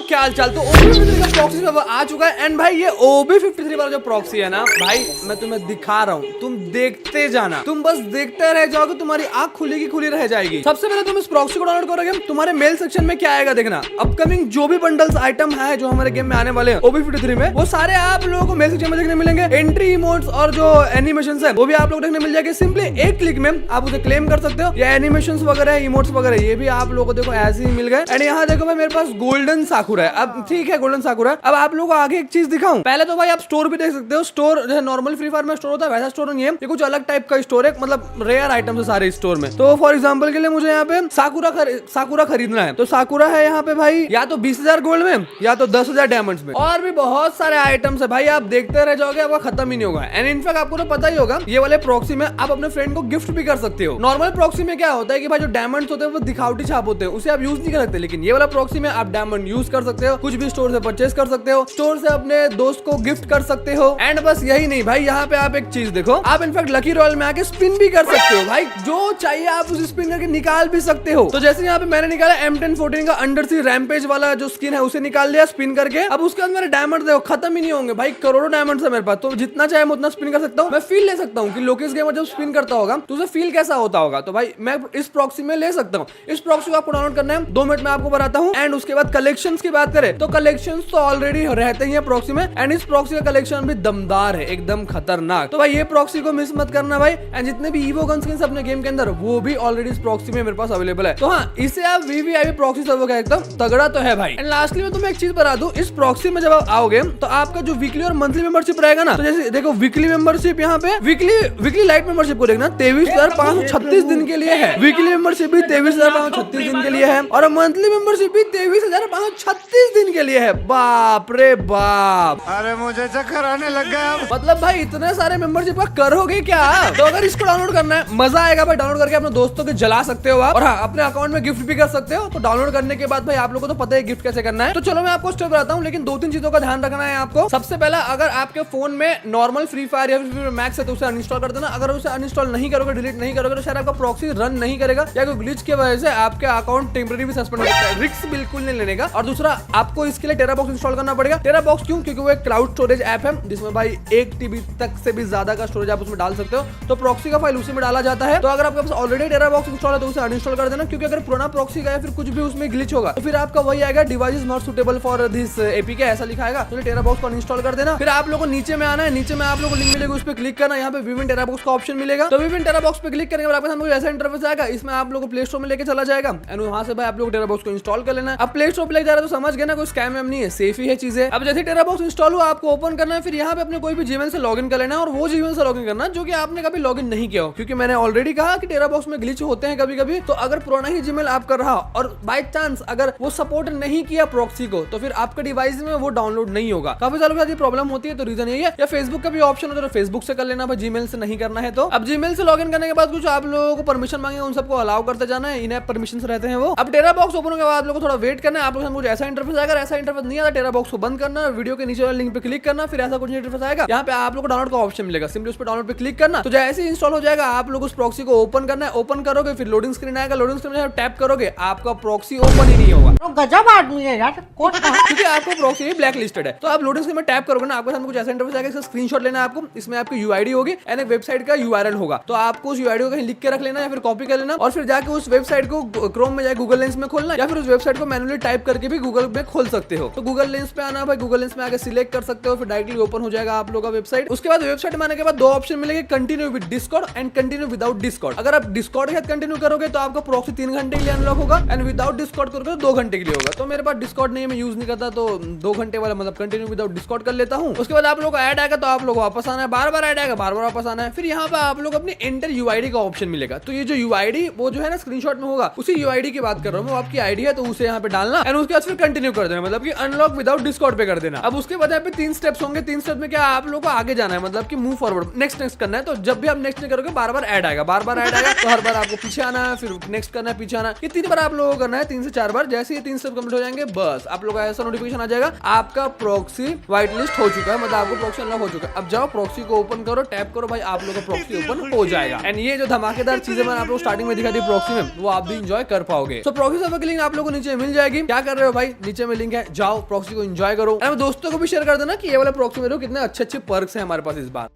क्या हाल चाल। तो OB53 का प्रॉक्सी आ चुका है एंड भाई ये OB53 वाला जो प्रॉक्सी है ना भाई, मैं तुम्हें दिखा रहा हूँ, तुम देखते जाना, तुम बस देखते रह जाओगे, तुम्हारी आंख खुली की खुली रह जाएगी। सबसे पहले तुम इस प्रॉक्सी को डाउनलोड करोगे, तुम्हारे मेल सेक्शन में क्या आएगा देखना, अपकमिंग जो भी बंडल्स आइटम है जो हमारे गेम में आने वाले हैं OB53 में, वो सारे आप लोगों को मेल सेक्शन में देखने मिलेंगे। एंट्री इमोट्स और जो एनिमेशन है वो भी आप लोग देखने मिल जाएंगे। सिंपली एक क्लिक में आप उसे क्लेम कर सकते हो। ये एनिमेशन वगैरह इमोट्स वगैरह ये भी आप लोगों को देखो ऐसे ही मिल गए। एंड यहाँ देखो भाई मेरे पास गोल्डन साकुरा है। अब ठीक है गोल्डन साकुरा, अब आप लोगों को आगे एक चीज दिखाऊं। पहले तो भाई आप स्टोर भी देख सकते हो। स्टोर जैसे नॉर्मल फ्री फायर में स्टोर होता है वैसा स्टोर नहीं है, ये कुछ अलग टाइप का स्टोर है, मतलब रेयर आइटम है सारे स्टोर में। तो फॉर एग्जांपल के लिए मुझे यहाँ पे साकुरा खरीदना है, तो साकुरा है यहाँ पे भाई या तो 20,000 गोल्ड में या तो 10,000 डायमंड्स में, और भी बहुत सारे आइटम्स है भाई, आप देखते रह जाओगे, आपका खत्म ही नहीं होगा। एंड इनफैक्ट आपको तो पता ही होगा ये वाले प्रॉक्सी में आप अपने फ्रेंड को गिफ्ट भी कर सकते हो। नॉर्मल प्रॉक्सी में क्या होता है कि भाई जो डायमंड्स होते हैं वो दिखावटी छाप होते हैं, उसे आप यूज नहीं कर सकते, लेकिन ये वाला प्रॉक्सी में आप डायमंड यूज कर सकते हो, कुछ भी स्टोर से परचेज कर सकते हो, स्टोर से अपने दोस्त को गिफ्ट कर सकते हो। एंड बस यही नहीं भाई, यहाँ पे आप एक चीज देखो, आप इनफैक्ट लकी रॉयल में आके स्पिन भी कर सकते हो भाई, जो चाहिए आप उसे स्पिन करके निकाल भी सकते हो। तो जैसे यहाँ पे मैंने निकाला M1014 का अंडर सी रैम्पेज वाला जो स्किन है उसे निकाल लिया स्पिन करके। अब उसके अंदर मेरे डायमंड देखो खत्म ही नहीं होंगे भाई, करोड़ों डायमंड है मेरे पास, तो जितना चाहे मैं उतना स्पिन कर सकता हूँ। मैं फील ले सकता हूँ कि लोकेश गेमर जब स्पिन करता होगा तो उसे फील कैसा होता होगा, तो भाई मैं इस प्रॉक्सी में ले सकता हूँ। इस प्रॉक्सी को आपको डाउनलोड करना है, 2 मिनट में आपको बताता हूँ। एंड उसके बाद कलेक्शंस की बात करें तो कलेक्शंस तो ऑलरेडी रहते ही है प्रॉक्सी में, एंड इस प्रॉक्सी का कलेक्शन भी दमदार है, एकदम खतरनाक। तो भाई ये प्रॉक्सी को मिस मत करना भाई। एंड जितने भी ईवो गन स्किन्स अपने गेम के अंदर वो भी ऑलरेडी इस प्रॉक्सी में मेरे पास अवेलेबल है। तो हाँ, इसे आप VVIP प्रॉक्सी सर्वर का एकदम तगड़ा तो है भाई। एंड लास्टली मैं तुम्हें एक चीज बता दूं, इस प्रॉक्सी में जब आप आओगे तो आपका जो वीकली और मंथली मेंबरशिप रहेगा ना, तो जैसे देखो वीकली मेंबरशिप यहाँ पे वीकली लाइट मेंबरशिप को देखना 23,536 दिन के लिए है। वीकली मेंबरशिप भी 23,536 दिन के लिए है, और मंथली मेंबरशिप भी 23,536 दिन के लिए है। बाप रे बाप, अरे मुझे चक्कर आने लग गया। मतलब भाई इतने सारे मेंबरशिप करोगे क्या? तो अगर इसको डाउनलोड करना है, मजा आएगा भाई, डाउनलोड करके अपने दोस्तों के जला सकते हो आप, और हाँ अपने अकाउंट में गिफ्ट भी कर सकते हो। तो डाउनलोड करने के बाद भाई आप लोगों को तो पता है गिफ्ट कैसे करना है, तो चलो मैं आपको स्टेप बताता हूँ, लेकिन 2-3 चीजों का ध्यान रखना है आपको। सबसे पहला, अगर आपके फोन में नॉर्मल फ्री फायर या फिर मैक्स है तो उसे अनइंस्टॉल कर देना। अगर उसे अनइंस्टॉल नहीं करोगे, डिलीट नहीं करोगे, तो शायद आपका प्रॉक्सी रन नहीं करेगा, या कोई ग्लिच की वजह से आपके अकाउंट टेम्परेरी भी सस्पेंड हो सकता है। रिस्क बिल्कुल नहीं लेने का। और दूसरा, आपको इसके लिए टेराबॉक्स इंस्टॉल करना पड़ेगा। टेराबॉक्स क्यों? क्योंकि वो एक क्लाउड स्टोरेज ऐप है जिसमें भाई 1 TB तक से भी ज्यादा का स्टोरेज आप उसमें डाल सकते हो। तो प्रॉक्सी का फाइल उसी में डाला जाता है। तो अगर आपके पास ऑलरेडी टेराबॉक्स इंस्टॉल है तो उसे अनइंस्टॉल कर देना, क्योंकि अगर पुराना प्रॉक्सी का या फिर कुछ भी उसमें ग्लिच होगा तो फिर आपका वही आएगा, device is not suitable for this APK ऐसा लिखा आएगा। तो टेराबॉक्स को अनइंस्टॉल कर देना। फिर आप लोगों को नीचे में आना है, नीचे में आप लोगों को लिंक मिलेगा, उस पर क्लिक करना, यहाँ पे विविन टेराबॉक्स का ऑप्शन मिलेगा। तो विविन टेराबॉक्स पे क्लिक करने के बाद आपके सामने ऐसा इंटरफेस आएगा, इसमें आप लोगों को प्ले स्टोर में लेके चला जाएगा। एंड वहां से भाई आप लोग टेराबॉक्स को इंस्टॉल कर लेना। अब प्ले स्टोर पे लेके जा रहा है तो समझ गए ना, कोई स्कैम वैम नहीं है, सेफ ही है चीजें। अब जैसे टेराबॉक्स इंस्टॉल हुआ आपको ओपन करना है, फिर यहाँ पे अपने कोई भी जीमेल से लॉगिन कर लेना है, और वो जीमेल से लॉगिन करना जो कि आपने कभी लॉगिन नहीं किया हो, क्योंकि मैंने ऑलरेडी कहा कि टेराबॉक्स में ग्लिच होते हैं कभी कभी। तो अगर पुराना ही जीमेल आप कर रहा और बाय चांस अगर वो सपोर्ट नहीं किया प्रॉक्सी को, तो फिर आपके डिवाइस में वो डाउनलोड नहीं होगा। काफी सालों के बाद ये प्रॉब्लम होती है, तो रीजन यही है। या फेसबुक का भी ऑप्शन होता है तो फेसबुक से कर लेना भाई, जीमेल से नहीं करना है। तो अब जीमेल से लॉगिन करने के बाद कुछ आप लोगों को परमिशन मांगेगा, उन सबको अलाउ करते जाना है, इन ऐप परमिशन रहते हैं वो। अब टेराबॉक्स ओपन होने के बाद आप लोगों को थोड़ा वेट करना है। आप लोगों को ऐसा इंटरफेस आएगा, ऐसा इंटरफेस नहीं आता, टेराबॉक्स को बंद करना, वीडियो के नीचे वाले लिंक पे क्लिक करना, फिर ऐसा कुछ इंटरफेस आएगा, यहाँ पे आप लोग को डाउनलोड का ऑप्शन मिलेगा, सिंपली उस पर डाउनलोड पे क्लिक करना। तो जैसे ही इंस्टॉल हो जाएगा आप लोग उस प्रॉक्सी को ओपन करना है। ओपन करोगे फिर लोडिंग स्क्रीन आएगा, लोडिंग स्क्रीन में टैप करोगे आपका प्रॉक्सी ओपन ही नहीं होगा। तो गजब आदमी है यार, क्योंकि आपको प्रॉक्सी ब्लैक लिस्टेड है। तो आप लोडिंग स्क्रीन में टैप करोगे ना, आपके सामने कुछ ऐसा इंटरफेस आएगा, इसका स्क्रीनशॉट लेना है आपको। इसमें आपकी UID होगी एंड एक वेबसाइट का URL होगा, तो आपको उस UID को कहीं लिख के रख लेना या फिर कॉपी कर लेना, और फिर जाके उस वेबसाइट को क्रोम में जाके गूगल लेंस में खोलना, या फिर उस वेबसाइट को मैनुअली टाइप करके भी गूगल में खोल सकते हो। तो गूगल लेंस पे आना भाई, गूगल लेंस में आके सिलेक्ट कर सकते हो, फिर डायरेक्टली ओपन हो जाएगा आप लोग का वेबसाइट। उसके बाद वेबसाइट में आने के बाद 2 ऑप्शन मिलेंगे, continue with Discord and continue without Discord. अगर आप डिस्कॉर्ड के साथ कंटिन्यू करोगे तो आपका प्रॉक्सी 3 घंटे के लिए अनलॉक होगा, एंड विदाउट डिस्कॉर्ड करोगे तो 2 घंटे के लिए होगा। तो मेरे पास डिस्कॉर्ड नहीं है, मैं यूज नहीं करता, तो 2 घंटे वाला मतलब कंटिन्यू विदाउट डिस्कॉर्ड कर लेता हूँ। उसके बाद आप लोग को ऐड आएगा, तो आप लोग वापस आना है, बार-बार ऐड आएगा, बार-बार वापस आना है। फिर यहाँ पे आप लोग अपनी एंटर UID का ऑप्शन मिलेगा। तो ये जो UID वो जो है ना स्क्रीनशॉट में होगा, उसी UID की बात कर रहा हूँ, वो आपकी आईडी है, तो उसे यहाँ पे डालना, एंड उसके बाद फिर कंटिन्यू कर देना, मतलब कि अनलॉक विदाउट डिस्कॉर्ड पे कर देना। अब उसके बाद यहाँ पे 3 स्टेप्स होंगे। 3 स्टेप में क्या आप लोग को आगे जाना है, मतलब कि मूव फॉरवर्ड, नेक्स्ट करना है। तो जब भी आप नेक्स्ट नहीं करोगे बार-बार ऐड आएगा, बार-बार ऐड आएगा, तो हर बार आपको पीछे आना है, फिर नेक्स्ट करना है, पीछे आना है। ये 3 बार आप लोगों को करना है, 3 से 4 बार। जैसे ये 3 स्टेप कंप्लीट हो जाएंगे बस आप लोग ऐसा नोटिफिकेशन आ जाएगा, आपका प्रॉक्सी व्हाइट लिस्ट हो चुका है, मतलब आपको प्रॉक्सी अनलॉक हो चुका है। अब जाओ प्रॉक्सी को ओपन करो, टैप करो भाई, आप लोग का प्रॉक्सी ओपन हो जाएगा। एंड ये जो धमाकेदार चीजें मैंने आप लोग स्टार्टिंग में दिखा दी प्रॉक्सी में, वो आप भी एंजॉय कर पाओगे। तो प्रॉक्सी सर्वर की लिंक आप लोगों को नीचे मिल जाएगी। क्या कर रहे हो भाई, नीचे में लिंक है, जाओ प्रॉक्सी को एंजॉय करो। और दोस्तों को भी शेयर कर देना कि ये वाला प्रॉक्सी में कितने अच्छे पर्क्स हैं हमारे पास इस बार।